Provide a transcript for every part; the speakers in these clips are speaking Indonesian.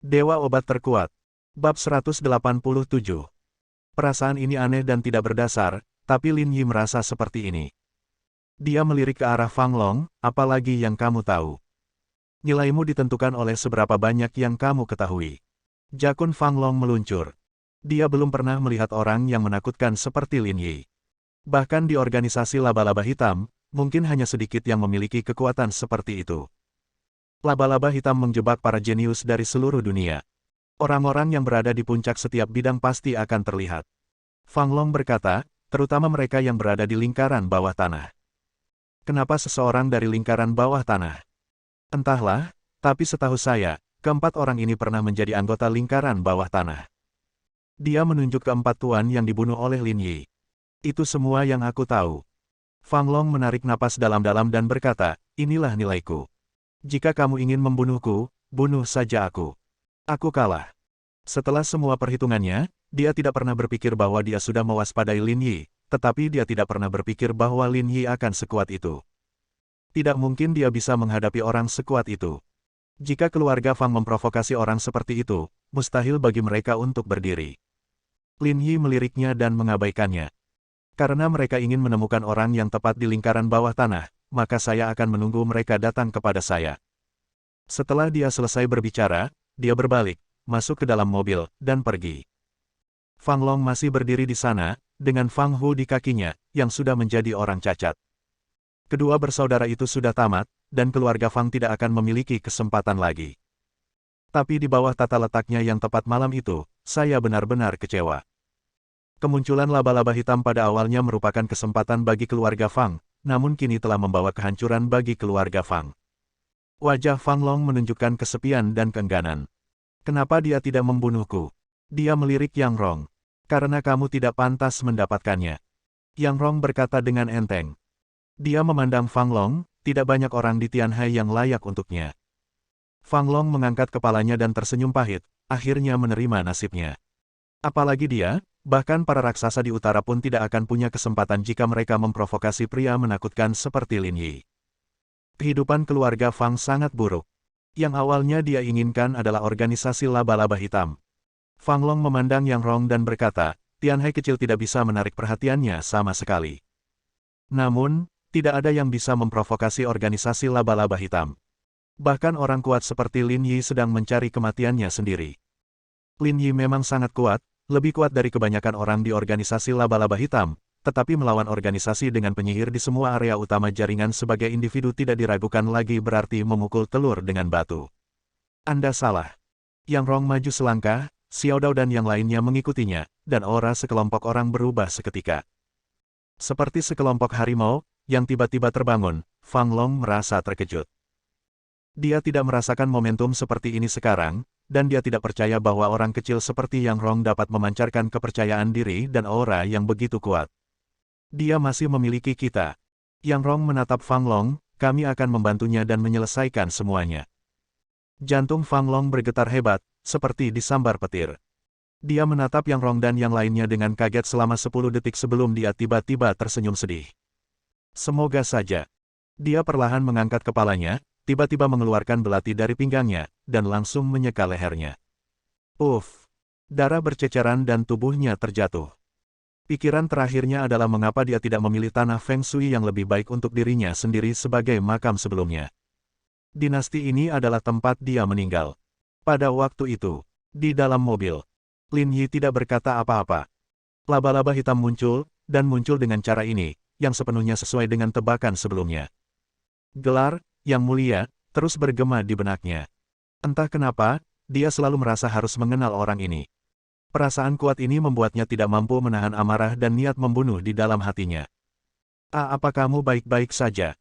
Dewa Obat Terkuat. Bab 187. Perasaan ini aneh dan tidak berdasar, tapi Lin Yi merasa seperti ini. Dia melirik ke arah Fang Long, apalagi yang kamu tahu. Nilaimu ditentukan oleh seberapa banyak yang kamu ketahui. Jakun Fang Long meluncur. Dia belum pernah melihat orang yang menakutkan seperti Lin Yi. Bahkan di organisasi laba-laba hitam, mungkin hanya sedikit yang memiliki kekuatan seperti itu. Laba-laba hitam menjebak para jenius dari seluruh dunia. Orang-orang yang berada di puncak setiap bidang pasti akan terlihat. Fang Long berkata, terutama mereka yang berada di lingkaran bawah tanah. Kenapa seseorang dari lingkaran bawah tanah? Entahlah, tapi setahu saya, keempat orang ini pernah menjadi anggota lingkaran bawah tanah. Dia menunjuk ke empat tuan yang dibunuh oleh Lin Yi. Itu semua yang aku tahu. Fang Long menarik napas dalam-dalam dan berkata, inilah nilaiku. Jika kamu ingin membunuhku, bunuh saja aku. Aku kalah. Setelah semua perhitungannya, dia tidak pernah berpikir bahwa dia sudah mewaspadai Lin Yi, tetapi dia tidak pernah berpikir bahwa Lin Yi akan sekuat itu. Tidak mungkin dia bisa menghadapi orang sekuat itu. Jika keluarga Fang memprovokasi orang seperti itu, mustahil bagi mereka untuk berdiri. Lin Yi meliriknya dan mengabaikannya. Karena mereka ingin menemukan orang yang tepat di lingkaran bawah tanah, maka saya akan menunggu mereka datang kepada saya. Setelah dia selesai berbicara, dia berbalik, masuk ke dalam mobil, dan pergi. Fang Long masih berdiri di sana, dengan Fang Hu di kakinya, yang sudah menjadi orang cacat. Kedua bersaudara itu sudah tamat, dan keluarga Fang tidak akan memiliki kesempatan lagi. Tapi di bawah tata letaknya yang tepat malam itu, saya benar-benar kecewa. Kemunculan laba-laba hitam pada awalnya merupakan kesempatan bagi keluarga Fang, namun kini telah membawa kehancuran bagi keluarga Fang. Wajah Fang Long menunjukkan kesepian dan keengganan. Kenapa dia tidak membunuhku? Dia melirik Yang Rong. Karena kamu tidak pantas mendapatkannya. Yang Rong berkata dengan enteng. Dia memandang Fang Long, tidak banyak orang di Tianhai yang layak untuknya. Fang Long mengangkat kepalanya dan tersenyum pahit, akhirnya menerima nasibnya. Apalagi dia, bahkan para raksasa di utara pun tidak akan punya kesempatan jika mereka memprovokasi pria menakutkan seperti Lin Yi. Kehidupan keluarga Fang sangat buruk. Yang awalnya dia inginkan adalah organisasi laba-laba hitam. Fang Long memandang Yang Rong dan berkata, Tianhai kecil tidak bisa menarik perhatiannya sama sekali. Namun, tidak ada yang bisa memprovokasi organisasi laba-laba hitam. Bahkan orang kuat seperti Lin Yi sedang mencari kematiannya sendiri. Lin Yi memang sangat kuat, lebih kuat dari kebanyakan orang di organisasi laba-laba hitam, tetapi melawan organisasi dengan penyihir di semua area utama jaringan sebagai individu tidak diragukan lagi berarti memukul telur dengan batu. Anda salah. Yang Rong maju selangkah, Xiao Dao dan yang lainnya mengikutinya, dan aura sekelompok orang berubah seketika. Seperti sekelompok harimau, yang tiba-tiba terbangun, Fang Long merasa terkejut. Dia tidak merasakan momentum seperti ini sekarang, dan dia tidak percaya bahwa orang kecil seperti Yang Rong dapat memancarkan kepercayaan diri dan aura yang begitu kuat. Dia masih memiliki kita. Yang Rong menatap Fang Long, kami akan membantunya dan menyelesaikan semuanya. Jantung Fang Long bergetar hebat, seperti disambar petir. Dia menatap Yang Rong dan yang lainnya dengan kaget selama 10 detik sebelum dia tiba-tiba tersenyum sedih. Semoga saja. Dia perlahan mengangkat kepalanya, tiba-tiba mengeluarkan belati dari pinggangnya, dan langsung menyeka lehernya. Uff! Darah berceceran dan tubuhnya terjatuh. Pikiran terakhirnya adalah mengapa dia tidak memilih tanah Feng Shui yang lebih baik untuk dirinya sendiri sebagai makam sebelumnya. Dinasti ini adalah tempat dia meninggal. Pada waktu itu, di dalam mobil, Lin Yi tidak berkata apa-apa. Laba-laba hitam muncul, dan muncul dengan cara ini, yang sepenuhnya sesuai dengan tebakan sebelumnya. Gelar, yang mulia, terus bergema di benaknya. Entah kenapa, dia selalu merasa harus mengenal orang ini. Perasaan kuat ini membuatnya tidak mampu menahan amarah dan niat membunuh di dalam hatinya. Apa kamu baik-baik saja?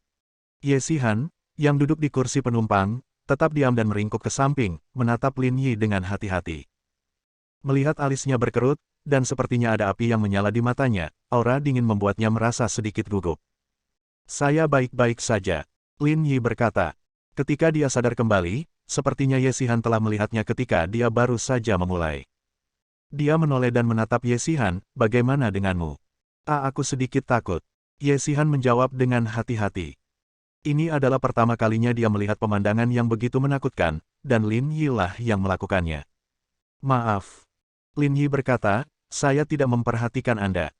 Ye Xihan, yang duduk di kursi penumpang, tetap diam dan meringkuk ke samping, menatap Lin Yi dengan hati-hati. Melihat alisnya berkerut, dan sepertinya ada api yang menyala di matanya, aura dingin membuatnya merasa sedikit gugup. Saya baik-baik saja, Lin Yi berkata. Ketika dia sadar kembali, sepertinya Ye Xihan telah melihatnya ketika dia baru saja memulai. Dia menoleh dan menatap Ye Xihan, bagaimana denganmu? Aku sedikit takut. Ye Xihan menjawab dengan hati-hati. Ini adalah pertama kalinya dia melihat pemandangan yang begitu menakutkan, dan Lin Yi lah yang melakukannya. Maaf. Lin Yi berkata, saya tidak memperhatikan Anda.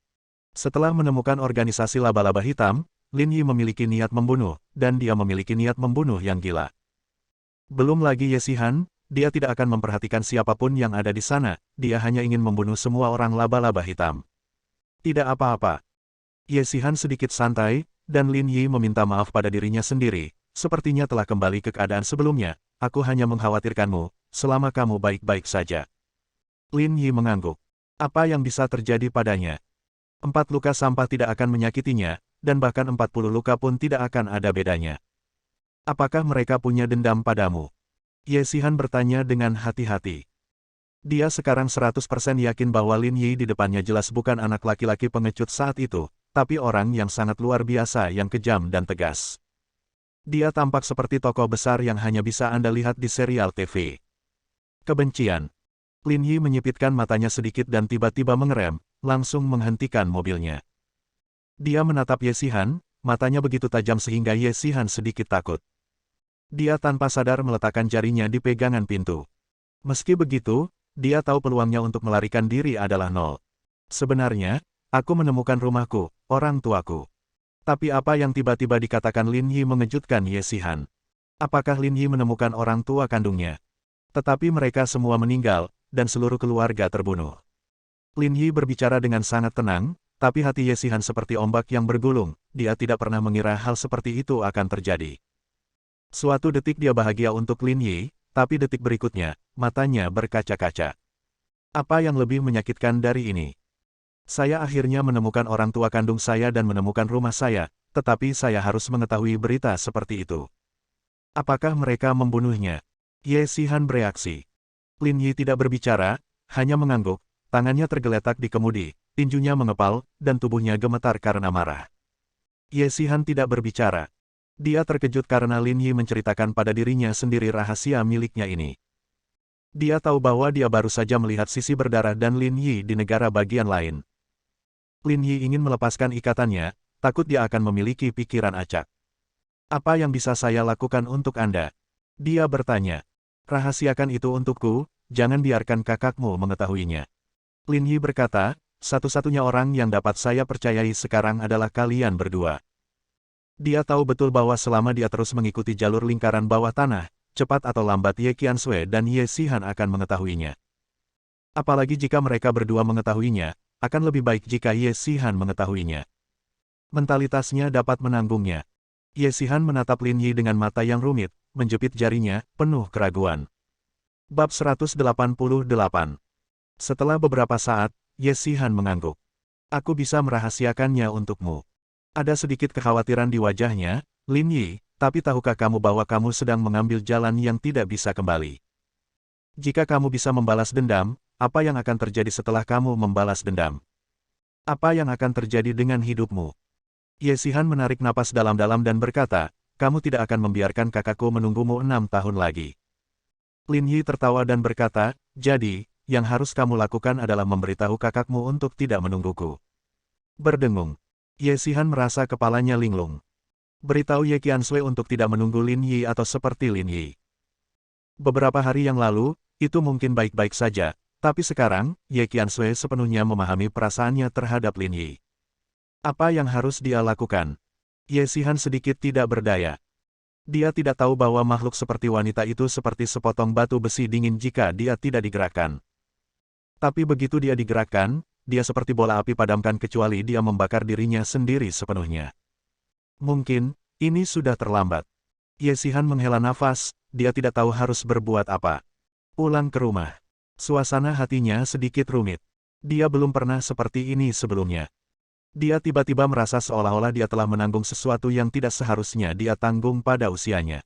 Setelah menemukan organisasi laba-laba hitam, Lin Yi memiliki niat membunuh, dan dia memiliki niat membunuh yang gila. Belum lagi Ye Xihan, dia tidak akan memperhatikan siapapun yang ada di sana, dia hanya ingin membunuh semua orang laba-laba hitam. Tidak apa-apa. Ye Xihan sedikit santai, dan Lin Yi meminta maaf pada dirinya sendiri, sepertinya telah kembali ke keadaan sebelumnya, aku hanya mengkhawatirkanmu, selama kamu baik-baik saja. Lin Yi mengangguk. Apa yang bisa terjadi padanya? 4 luka sampah tidak akan menyakitinya, dan bahkan 40 luka pun tidak akan ada bedanya. Apakah mereka punya dendam padamu? Ye Xihan bertanya dengan hati-hati. Dia sekarang 100% yakin bahwa Lin Yi di depannya jelas bukan anak laki-laki pengecut saat itu, tapi orang yang sangat luar biasa yang kejam dan tegas. Dia tampak seperti tokoh besar yang hanya bisa Anda lihat di serial TV. Kebencian. Lin Yi menyipitkan matanya sedikit dan tiba-tiba mengerem, langsung menghentikan mobilnya. Dia menatap Ye Xihan, matanya begitu tajam sehingga Ye Xihan sedikit takut. Dia tanpa sadar meletakkan jarinya di pegangan pintu. Meski begitu, dia tahu peluangnya untuk melarikan diri adalah nol. Sebenarnya, aku menemukan rumahku, orang tuaku. Tapi apa yang tiba-tiba dikatakan Lin Yi mengejutkan Ye Xihan. Apakah Lin Yi menemukan orang tua kandungnya? Tetapi mereka semua meninggal, dan seluruh keluarga terbunuh. Lin Yi berbicara dengan sangat tenang, tapi hati Ye Xihan seperti ombak yang bergulung, dia tidak pernah mengira hal seperti itu akan terjadi. Suatu detik dia bahagia untuk Lin Yi, tapi detik berikutnya, matanya berkaca-kaca. Apa yang lebih menyakitkan dari ini? Saya akhirnya menemukan orang tua kandung saya dan menemukan rumah saya, tetapi saya harus mengetahui berita seperti itu. Apakah mereka membunuhnya? Ye Xihan bereaksi. Lin Yi tidak berbicara, hanya mengangguk, tangannya tergeletak di kemudi, tinjunya mengepal, dan tubuhnya gemetar karena marah. Ye Xihan tidak berbicara. Dia terkejut karena Lin Yi menceritakan pada dirinya sendiri rahasia miliknya ini. Dia tahu bahwa dia baru saja melihat sisi berdarah dan Lin Yi di negara bagian lain. Lin Yi ingin melepaskan ikatannya, takut dia akan memiliki pikiran acak. Apa yang bisa saya lakukan untuk Anda? Dia bertanya. Rahasiakan itu untukku, jangan biarkan kakakmu mengetahuinya. Lin Yi berkata, satu-satunya orang yang dapat saya percayai sekarang adalah kalian berdua. Dia tahu betul bahwa selama dia terus mengikuti jalur lingkaran bawah tanah, cepat atau lambat Ye Qiansui dan Ye Xihan akan mengetahuinya. Apalagi jika mereka berdua mengetahuinya, akan lebih baik jika Ye Xihan mengetahuinya. Mentalitasnya dapat menanggungnya. Ye Xihan menatap Lin Yi dengan mata yang rumit, menjepit jarinya, penuh keraguan. Bab 188. Setelah beberapa saat, Ye Xihan mengangguk. Aku bisa merahasiakannya untukmu. Ada sedikit kekhawatiran di wajahnya, Lin Yi, tapi tahukah kamu bahwa kamu sedang mengambil jalan yang tidak bisa kembali? Jika kamu bisa membalas dendam, apa yang akan terjadi setelah kamu membalas dendam? Apa yang akan terjadi dengan hidupmu? Ye Xihan menarik napas dalam-dalam dan berkata, kamu tidak akan membiarkan kakakku menunggumu 6 tahun lagi. Lin Yi tertawa dan berkata, jadi, yang harus kamu lakukan adalah memberitahu kakakmu untuk tidak menungguku. Berdengung. Ye Xihan merasa kepalanya linglung. Beritahu Ye Qiansui untuk tidak menunggu Lin Yi atau seperti Lin Yi. Beberapa hari yang lalu, itu mungkin baik-baik saja, tapi sekarang, Ye Qiansui sepenuhnya memahami perasaannya terhadap Lin Yi. Apa yang harus dia lakukan? Ye Xihan sedikit tidak berdaya. Dia tidak tahu bahwa makhluk seperti wanita itu seperti sepotong batu besi dingin jika dia tidak digerakkan. Tapi begitu dia digerakkan, dia seperti bola api padamkan kecuali dia membakar dirinya sendiri sepenuhnya. Mungkin, ini sudah terlambat. Ye Xihan menghela nafas, dia tidak tahu harus berbuat apa. Pulang ke rumah. Suasana hatinya sedikit rumit. Dia belum pernah seperti ini sebelumnya. Dia tiba-tiba merasa seolah-olah dia telah menanggung sesuatu yang tidak seharusnya dia tanggung pada usianya.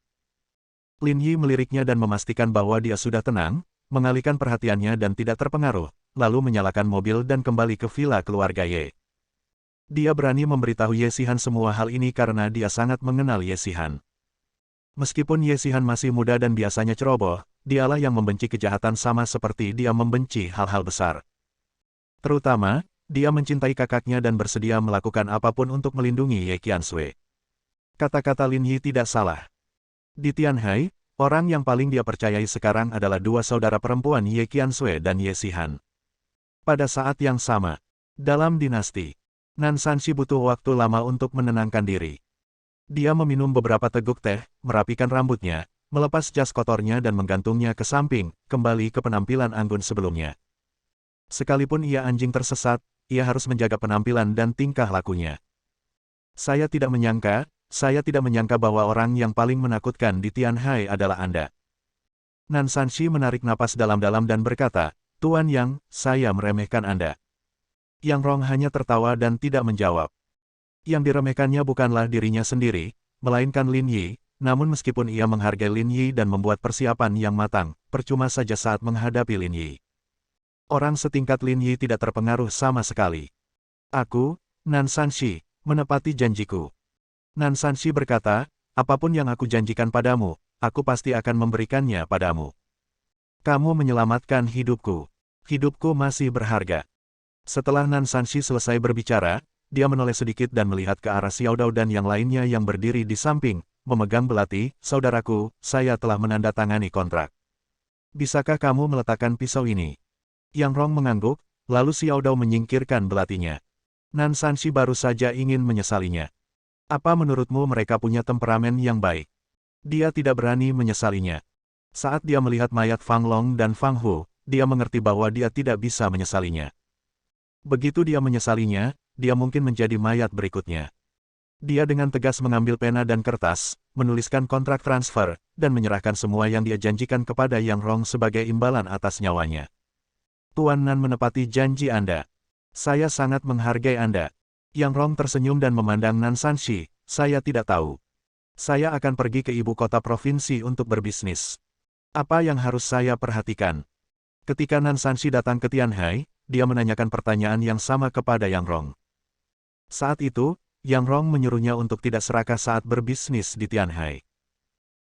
Lin Yi meliriknya dan memastikan bahwa dia sudah tenang, mengalihkan perhatiannya dan tidak terpengaruh, lalu menyalakan mobil dan kembali ke villa keluarga Ye. Dia berani memberitahu Ye Xihan semua hal ini karena dia sangat mengenal Ye Xihan. Meskipun Ye Xihan masih muda dan biasanya ceroboh, dialah yang membenci kejahatan sama seperti dia membenci hal-hal besar. Terutama, dia mencintai kakaknya dan bersedia melakukan apapun untuk melindungi Ye Qiansui. Kata-kata Lin Yi tidak salah. Di Tianhai, orang yang paling dia percayai sekarang adalah dua saudara perempuan Ye Qiansui dan Ye Xihan. Pada saat yang sama, dalam dinasti, Nan Sanxi butuh waktu lama untuk menenangkan diri. Dia meminum beberapa teguk teh, merapikan rambutnya, melepas jas kotornya dan menggantungnya ke samping, kembali ke penampilan anggun sebelumnya. Sekalipun ia anjing tersesat, ia harus menjaga penampilan dan tingkah lakunya. Saya tidak menyangka bahwa orang yang paling menakutkan di Tianhai adalah Anda. Nan Sanxi menarik napas dalam-dalam dan berkata, Tuan Yang, saya meremehkan Anda. Yang Rong hanya tertawa dan tidak menjawab. Yang diremehkannya bukanlah dirinya sendiri, melainkan Lin Yi, namun meskipun ia menghargai Lin Yi dan membuat persiapan yang matang, percuma saja saat menghadapi Lin Yi. Orang setingkat Lin Yi tidak terpengaruh sama sekali. Aku, Nan Sanxi, menepati janjiku. Nan Sanxi berkata, apapun yang aku janjikan padamu, aku pasti akan memberikannya padamu. Kamu menyelamatkan hidupku. Hidupku masih berharga. Setelah Nan Sanxi selesai berbicara, dia menoleh sedikit dan melihat ke arah Xiao Dao dan yang lainnya yang berdiri di samping, memegang belati, saudaraku, saya telah menandatangani kontrak. Bisakah kamu meletakkan pisau ini? Yang Rong mengangguk, lalu Xiao Dao menyingkirkan belatinya. Nan Sanxi baru saja ingin menyesalinya. Apa menurutmu mereka punya temperamen yang baik? Dia tidak berani menyesalinya. Saat dia melihat mayat Fang Long dan Fang Hu, dia mengerti bahwa dia tidak bisa menyesalinya. Begitu dia menyesalinya, dia mungkin menjadi mayat berikutnya. Dia dengan tegas mengambil pena dan kertas, menuliskan kontrak transfer, dan menyerahkan semua yang dia janjikan kepada Yang Rong sebagai imbalan atas nyawanya. Tuan Nan menepati janji Anda. Saya sangat menghargai Anda. Yang Rong tersenyum dan memandang Nan Sanxi, saya tidak tahu. Saya akan pergi ke ibu kota provinsi untuk berbisnis. Apa yang harus saya perhatikan? Ketika Nan Sanxi datang ke Tianhai, dia menanyakan pertanyaan yang sama kepada Yang Rong. Saat itu, Yang Rong menyuruhnya untuk tidak serakah saat berbisnis di Tianhai.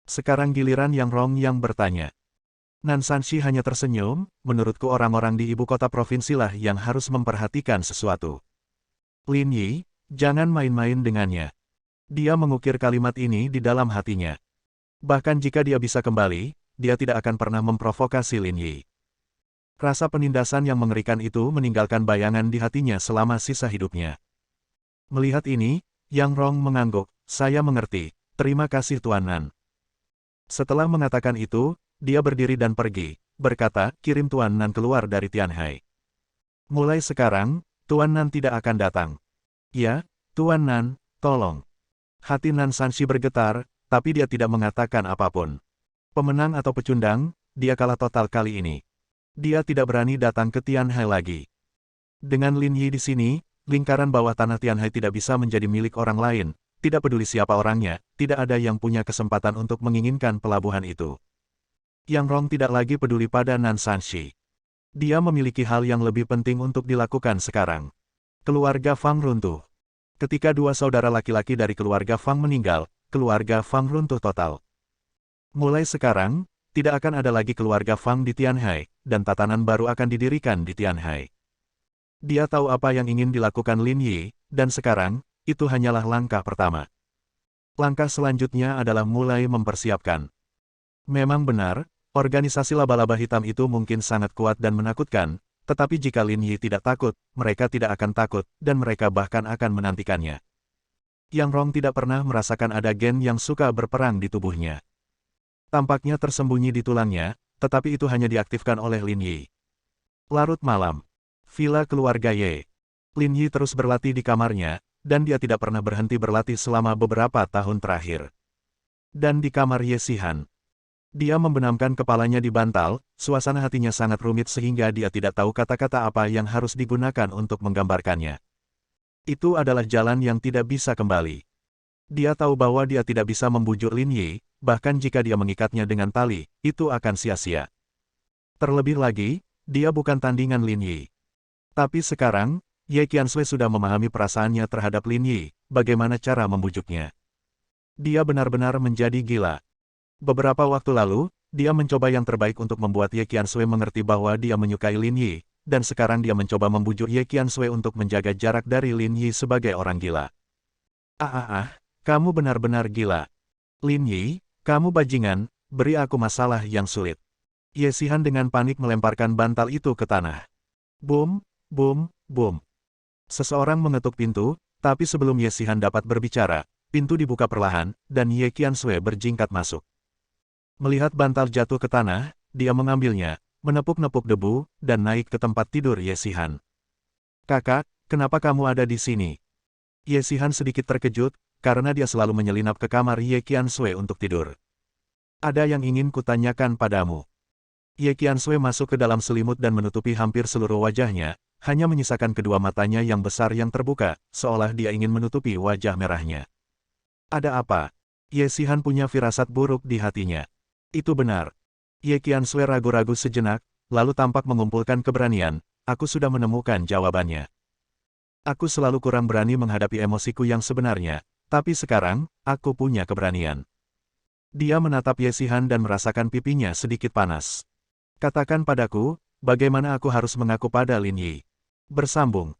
Sekarang giliran Yang Rong yang bertanya. Nan Sanxi hanya tersenyum, menurutku orang-orang di ibu kota provinsilah yang harus memperhatikan sesuatu. Lin Yi, jangan main-main dengannya. Dia mengukir kalimat ini di dalam hatinya. Bahkan jika dia bisa kembali, dia tidak akan pernah memprovokasi Lin Yi. Rasa penindasan yang mengerikan itu meninggalkan bayangan di hatinya selama sisa hidupnya. Melihat ini, Yang Rong mengangguk, saya mengerti, terima kasih Tuan Nan. Setelah mengatakan itu, dia berdiri dan pergi, berkata, kirim Tuan Nan keluar dari Tianhai. Mulai sekarang, Tuan Nan tidak akan datang. Ya, Tuan Nan, tolong. Hati Nan Sanxi bergetar, tapi dia tidak mengatakan apapun. Pemenang atau pecundang, dia kalah total kali ini. Dia tidak berani datang ke Tianhai lagi. Dengan Lin Yi di sini, lingkaran bawah tanah Tianhai tidak bisa menjadi milik orang lain, tidak peduli siapa orangnya, tidak ada yang punya kesempatan untuk menginginkan pelabuhan itu. Yang Rong tidak lagi peduli pada Nan Sanxi. Dia memiliki hal yang lebih penting untuk dilakukan sekarang. Keluarga Fang runtuh. Ketika dua saudara laki-laki dari keluarga Fang meninggal, keluarga Fang runtuh total. Mulai sekarang, tidak akan ada lagi keluarga Fang di Tianhai, dan tatanan baru akan didirikan di Tianhai. Dia tahu apa yang ingin dilakukan Lin Yi, dan sekarang, itu hanyalah langkah pertama. Langkah selanjutnya adalah mulai mempersiapkan. Memang benar, organisasi laba-laba hitam itu mungkin sangat kuat dan menakutkan, tetapi jika Lin Yi tidak takut, mereka tidak akan takut, dan mereka bahkan akan menantikannya. Yang Rong tidak pernah merasakan ada gen yang suka berperang di tubuhnya. Tampaknya tersembunyi di tulangnya, tetapi itu hanya diaktifkan oleh Lin Yi. Larut malam. Villa keluarga Ye. Lin Yi terus berlatih di kamarnya, dan dia tidak pernah berhenti berlatih selama beberapa tahun terakhir. Dan di kamar Ye Xihan. Dia membenamkan kepalanya di bantal, suasana hatinya sangat rumit sehingga dia tidak tahu kata-kata apa yang harus digunakan untuk menggambarkannya. Itu adalah jalan yang tidak bisa kembali. Dia tahu bahwa dia tidak bisa membujuk Lin Yi, bahkan jika dia mengikatnya dengan tali, itu akan sia-sia. Terlebih lagi, dia bukan tandingan Lin Yi. Tapi sekarang, Ye Qiansui sudah memahami perasaannya terhadap Lin Yi, bagaimana cara membujuknya. Dia benar-benar menjadi gila. Beberapa waktu lalu, dia mencoba yang terbaik untuk membuat Ye Qiansui mengerti bahwa dia menyukai Lin Yi, dan sekarang dia mencoba membujuk Ye Qiansui untuk menjaga jarak dari Lin Yi sebagai orang gila. Kamu benar-benar gila. Lin Yi, kamu bajingan, beri aku masalah yang sulit. Ye Xihan dengan panik melemparkan bantal itu ke tanah. Boom, boom, boom. Seseorang mengetuk pintu, tapi sebelum Ye Xihan dapat berbicara, pintu dibuka perlahan, dan Ye Qiansui berjingkat masuk. Melihat bantal jatuh ke tanah, dia mengambilnya, menepuk-nepuk debu, dan naik ke tempat tidur Ye Xihan. Kakak, kenapa kamu ada di sini? Ye Xihan sedikit terkejut, karena dia selalu menyelinap ke kamar Ye Qiansui untuk tidur. Ada yang ingin kutanyakan padamu. Ye Qiansui masuk ke dalam selimut dan menutupi hampir seluruh wajahnya, hanya menyisakan kedua matanya yang besar yang terbuka, seolah dia ingin menutupi wajah merahnya. Ada apa? Ye Xihan punya firasat buruk di hatinya. Itu benar. Ye Qiansui ragu-ragu sejenak, lalu tampak mengumpulkan keberanian. Aku sudah menemukan jawabannya. Aku selalu kurang berani menghadapi emosiku yang sebenarnya, tapi sekarang, aku punya keberanian. Dia menatap Ye Xihan dan merasakan pipinya sedikit panas. Katakan padaku, bagaimana aku harus mengaku pada Lin Yi? Bersambung.